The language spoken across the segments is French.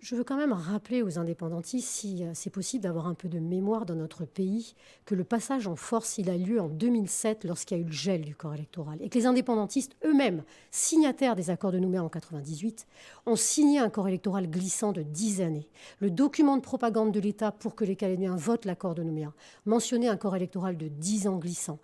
Je veux quand même rappeler aux indépendantistes, si c'est possible d'avoir un peu de mémoire dans notre pays, que le passage en force, il a lieu en 2007 lorsqu'il y a eu le gel du corps électoral. Et que les indépendantistes eux-mêmes, signataires des accords de Nouméa en 98, ont signé un corps électoral glissant de 10 années. Le document de propagande de l'État pour que les Calédoniens votent l'accord de Nouméa mentionnait un corps électoral de 10 ans glissant.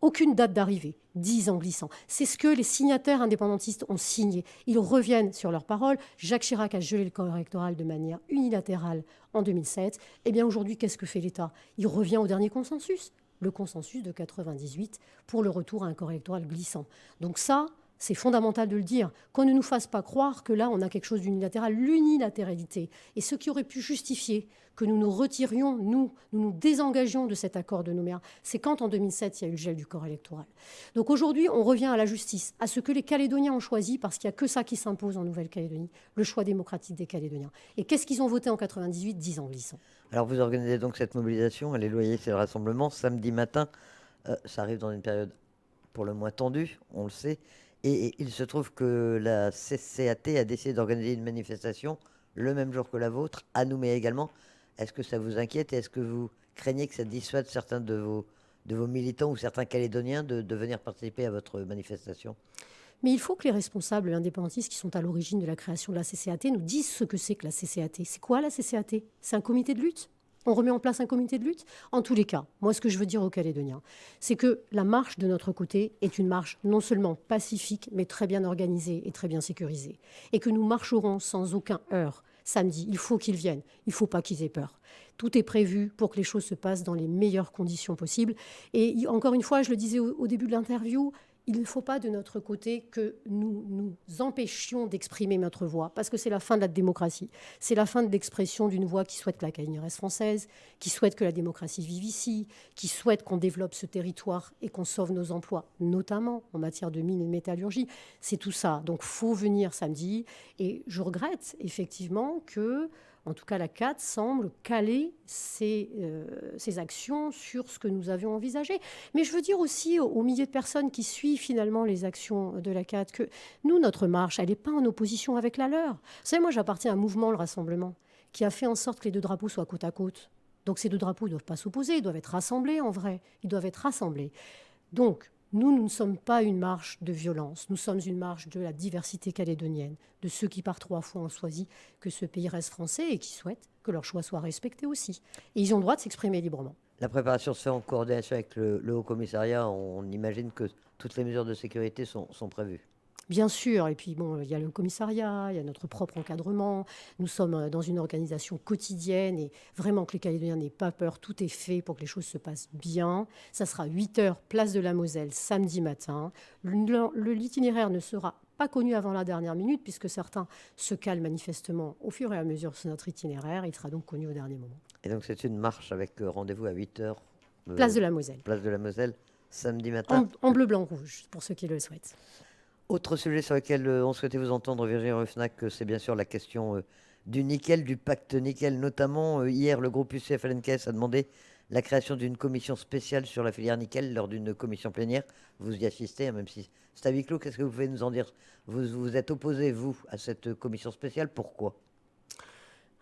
Aucune date d'arrivée, 10 ans glissants. C'est ce que les signataires indépendantistes ont signé. Ils reviennent sur leurs paroles. Jacques Chirac a gelé le corps électoral de manière unilatérale en 2007. Eh bien aujourd'hui, qu'est-ce que fait l'État? Il revient au dernier consensus, le consensus de 98, pour le retour à un corps électoral glissant. Donc ça, c'est fondamental de le dire, qu'on ne nous fasse pas croire que là, on a quelque chose d'unilatéral, l'unilatéralité. Et ce qui aurait pu justifier que nous nous retirions, nous désengagions de cet accord de Nouméa, c'est quand en 2007, il y a eu le gel du corps électoral. Donc aujourd'hui, on revient à la justice, à ce que les Calédoniens ont choisi, parce qu'il n'y a que ça qui s'impose en Nouvelle-Calédonie, le choix démocratique des Calédoniens. Et qu'est-ce qu'ils ont voté en 98? 10 ans glissants. Alors vous organisez donc cette mobilisation, les loyers, c'est le rassemblement, samedi matin. Ça arrive dans une période pour le moins tendue, on le sait. Et il se trouve que la CCAT a décidé d'organiser une manifestation le même jour que la vôtre, à Nouméa également. Est-ce que ça vous inquiète et est-ce que vous craignez que ça dissuade certains de vos militants ou certains Calédoniens de venir participer à votre manifestation? Mais il faut que les responsables indépendantistes qui sont à l'origine de la création de la CCAT nous disent ce que c'est que la CCAT. C'est quoi la CCAT? C'est un comité de lutte? On remet en place un comité de lutte? En tous les cas, moi, ce que je veux dire aux Calédoniens, c'est que la marche de notre côté est une marche non seulement pacifique, mais très bien organisée et très bien sécurisée. Et que nous marcherons sans aucun heurt samedi. Il faut qu'ils viennent. Il ne faut pas qu'ils aient peur. Tout est prévu pour que les choses se passent dans les meilleures conditions possibles. Et encore une fois, je le disais au début de l'interview, il ne faut pas de notre côté que nous nous empêchions d'exprimer notre voix, parce que c'est la fin de la démocratie. C'est la fin de l'expression d'une voix qui souhaite que la Calédonie reste française, qui souhaite que la démocratie vive ici, qui souhaite qu'on développe ce territoire et qu'on sauve nos emplois, notamment en matière de mines et de métallurgie. C'est tout ça. Donc, il faut venir samedi. Et je regrette effectivement que en tout cas, la CAT semble caler ses actions sur ce que nous avions envisagé. Mais je veux dire aussi aux milliers de personnes qui suivent finalement les actions de la CAT que nous, notre marche, elle n'est pas en opposition avec la leur. Vous savez, moi, j'appartiens à un mouvement, le Rassemblement, qui a fait en sorte que les deux drapeaux soient côte à côte. Donc ces deux drapeaux ne doivent pas s'opposer, ils doivent être rassemblés en vrai. Ils doivent être rassemblés. Donc, nous ne sommes pas une marche de violence, nous sommes une marche de la diversité calédonienne, de ceux qui par 3 fois ont choisi que ce pays reste français et qui souhaitent que leur choix soit respecté aussi. Et ils ont le droit de s'exprimer librement. La préparation se fait en coordination avec le Haut Commissariat. On imagine que toutes les mesures de sécurité sont prévues. Bien sûr, et puis bon, il y a le commissariat, il y a notre propre encadrement. Nous sommes dans une organisation quotidienne et vraiment que les Calédoniens n'aient pas peur. Tout est fait pour que les choses se passent bien. Ça sera 8 heures, place de la Moselle, samedi matin. L'itinéraire ne sera pas connu avant la dernière minute puisque certains se calent manifestement au fur et à mesure sur notre itinéraire. Il sera donc connu au dernier moment. Et donc c'est une marche avec rendez-vous à 8 heures, Place de la Moselle, place de la Moselle, samedi matin. en bleu, blanc, rouge, pour ceux qui le souhaitent. Autre sujet sur lequel on souhaitait vous entendre, Virginie Ruffnac, c'est bien sûr la question du nickel, du pacte nickel. Notamment, hier, le groupe UCF-LNKS a demandé la création d'une commission spéciale sur la filière nickel lors d'une commission plénière. Vous y assistez, hein, même si c'est à huis clos. Qu'est-ce que vous pouvez nous en dire? Vous vous êtes opposé, vous, à cette commission spéciale. Pourquoi?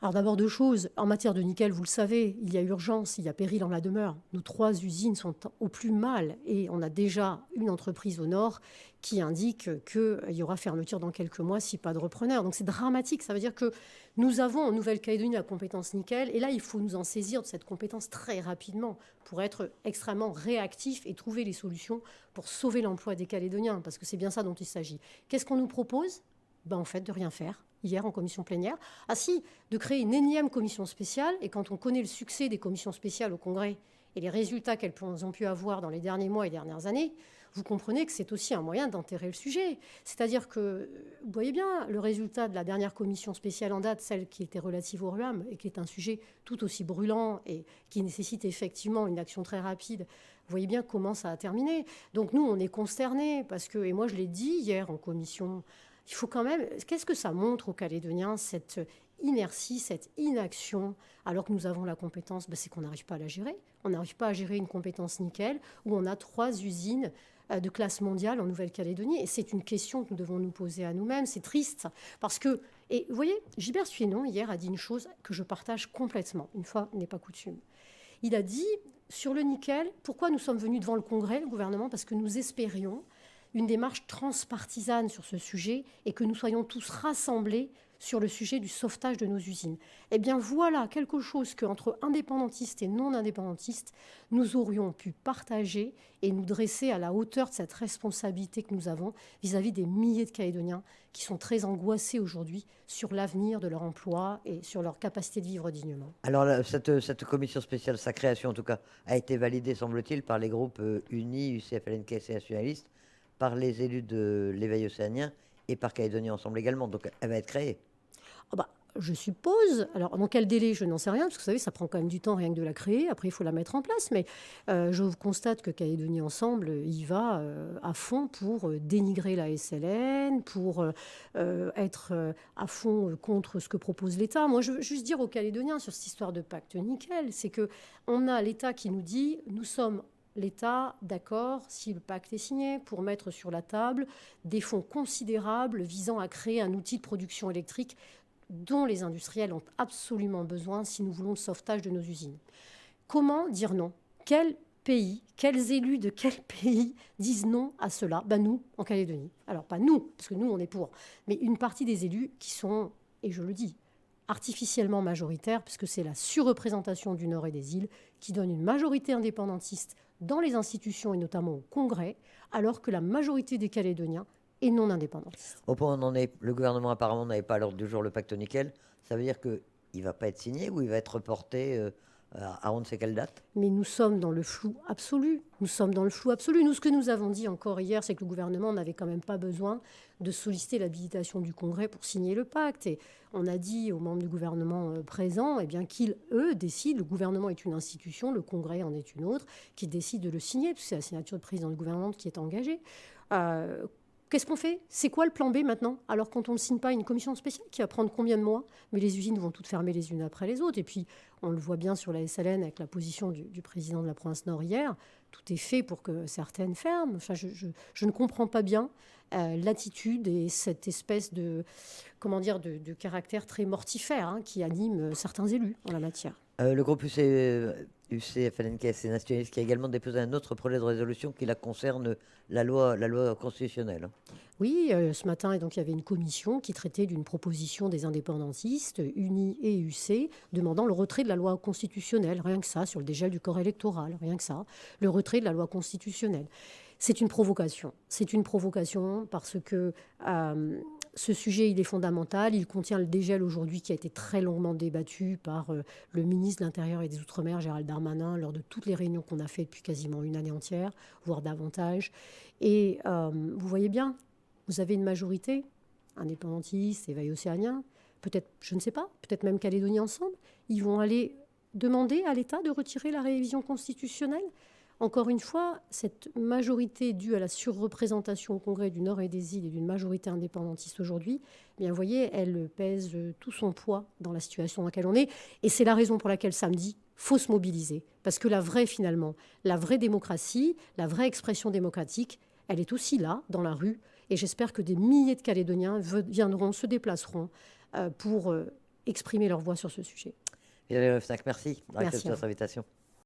Alors d'abord deux choses. En matière de nickel, vous le savez, il y a urgence, il y a péril en la demeure. Nos 3 usines sont au plus mal et on a déjà une entreprise au nord qui indique qu'il y aura fermeture dans quelques mois si pas de repreneur. Donc c'est dramatique. Ça veut dire que nous avons en Nouvelle-Calédonie la compétence nickel et là il faut nous en saisir de cette compétence très rapidement pour être extrêmement réactif et trouver les solutions pour sauver l'emploi des Calédoniens parce que c'est bien ça dont il s'agit. Qu'est-ce qu'on nous propose? En fait, de rien faire, hier en commission plénière. Ah si, de créer une énième commission spéciale, et quand on connaît le succès des commissions spéciales au Congrès et les résultats qu'elles ont pu avoir dans les derniers mois et dernières années, vous comprenez que c'est aussi un moyen d'enterrer le sujet. C'est-à-dire que, vous voyez bien, le résultat de la dernière commission spéciale en date, celle qui était relative au RUAM, et qui est un sujet tout aussi brûlant et qui nécessite effectivement une action très rapide, vous voyez bien comment ça a terminé. Donc nous, on est consternés, parce que, et moi je l'ai dit hier en commission, il faut quand même. Qu'est-ce que ça montre aux Calédoniens, cette inertie, cette inaction, alors que nous avons la compétence? C'est qu'on n'arrive pas à la gérer. On n'arrive pas à gérer une compétence nickel où on a 3 usines de classe mondiale en Nouvelle-Calédonie. Et c'est une question que nous devons nous poser à nous-mêmes. C'est triste parce que, Et vous voyez, Gilbert Suénon, hier, a dit une chose que je partage complètement, une fois n'est pas coutume. Il a dit, sur le nickel, pourquoi nous sommes venus devant le Congrès, le gouvernement, parce que nous espérions une démarche transpartisane sur ce sujet et que nous soyons tous rassemblés sur le sujet du sauvetage de nos usines. Eh bien voilà quelque chose qu'entre indépendantistes et non-indépendantistes, nous aurions pu partager et nous dresser à la hauteur de cette responsabilité que nous avons vis-à-vis des milliers de Calédoniens qui sont très angoissés aujourd'hui sur l'avenir de leur emploi et sur leur capacité de vivre dignement. Alors, cette commission spéciale, sa création en tout cas, a été validée, semble-t-il, par les groupes UNI, UCF, LNKS et Nationalistes, par les élus de l'éveil océanien et par Calédonie Ensemble également. Donc, elle va être créée. Ah bah, je suppose. Alors, dans quel délai, je n'en sais rien, parce que vous savez, ça prend quand même du temps rien que de la créer. Après, il faut la mettre en place. Mais je constate que Calédonie Ensemble y va à fond pour dénigrer la SLN, pour être à fond contre ce que propose l'État. Moi, je veux juste dire aux Calédoniens sur cette histoire de pacte nickel, c'est qu'on a l'État qui nous dit « nous sommes ». L'État, d'accord, si le pacte est signé, pour mettre sur la table des fonds considérables visant à créer un outil de production électrique dont les industriels ont absolument besoin si nous voulons le sauvetage de nos usines. Comment dire non ? Quel pays, quels élus de quel pays disent non à cela ? Ben nous, en Calédonie. Alors pas nous, parce que nous, on est pour, mais une partie des élus qui sont, et je le dis, artificiellement majoritaires, puisque c'est la surreprésentation du Nord et des îles qui donne une majorité indépendantiste dans les institutions et notamment au Congrès, alors que la majorité des Calédoniens est non indépendantiste. Au point où on en est, le gouvernement apparemment n'avait pas à l'ordre du jour le pacte nickel. Ça veut dire qu'il ne va pas être signé ou il va être reporté à on ne sait quelle date? Mais nous sommes dans le flou absolu. Nous sommes dans le flou absolu. Nous, ce que nous avons dit encore hier, c'est que le gouvernement n'avait quand même pas besoin de solliciter l'habilitation du Congrès pour signer le pacte. Et on a dit aux membres du gouvernement présents eh bien, qu'ils, eux, décident. Le gouvernement est une institution, le Congrès en est une autre, qui décide de le signer, puisque c'est la signature de président du gouvernement qui est engagée. Qu'est-ce qu'on fait? C'est quoi le plan B maintenant? Alors quand on ne signe pas une commission spéciale qui va prendre combien de mois? Mais les usines vont toutes fermer les unes après les autres. Et puis on le voit bien sur la SLN avec la position du président de la province Nord hier. Tout est fait pour que certaines ferment. Enfin, je ne comprends pas bien l'attitude et cette espèce de, de caractère très mortifère qui anime certains élus en la matière. Le groupe UCF, LNKS et Nationaliste qui a également déposé un autre projet de résolution qui la concerne la loi constitutionnelle. Oui, ce matin, et donc, il y avait une commission qui traitait d'une proposition des indépendantistes, UNI et UC, demandant le retrait de la loi constitutionnelle, rien que ça, sur le dégel du corps électoral, rien que ça, le retrait de la loi constitutionnelle. C'est une provocation. C'est une provocation parce que ce sujet, il est fondamental. Il contient le dégel aujourd'hui qui a été très longuement débattu par le ministre de l'Intérieur et des Outre-mer, Gérald Darmanin, lors de toutes les réunions qu'on a faites depuis quasiment une année entière, voire davantage. Et vous voyez bien, vous avez une majorité, indépendantiste, éveil océanien, peut-être, je ne sais pas, peut-être même Calédonie Ensemble. Ils vont aller demander à l'État de retirer la révision constitutionnelle. Encore une fois, cette majorité due à la surreprésentation au Congrès du Nord et des îles et d'une majorité indépendantiste aujourd'hui, bien, vous voyez, elle pèse tout son poids dans la situation dans laquelle on est. Et c'est la raison pour laquelle samedi, il faut se mobiliser. Parce que la vraie démocratie, la vraie expression démocratique, elle est aussi là, dans la rue. Et j'espère que des milliers de Calédoniens se déplaceront pour exprimer leur voix sur ce sujet. Merci Merci de votre invitation.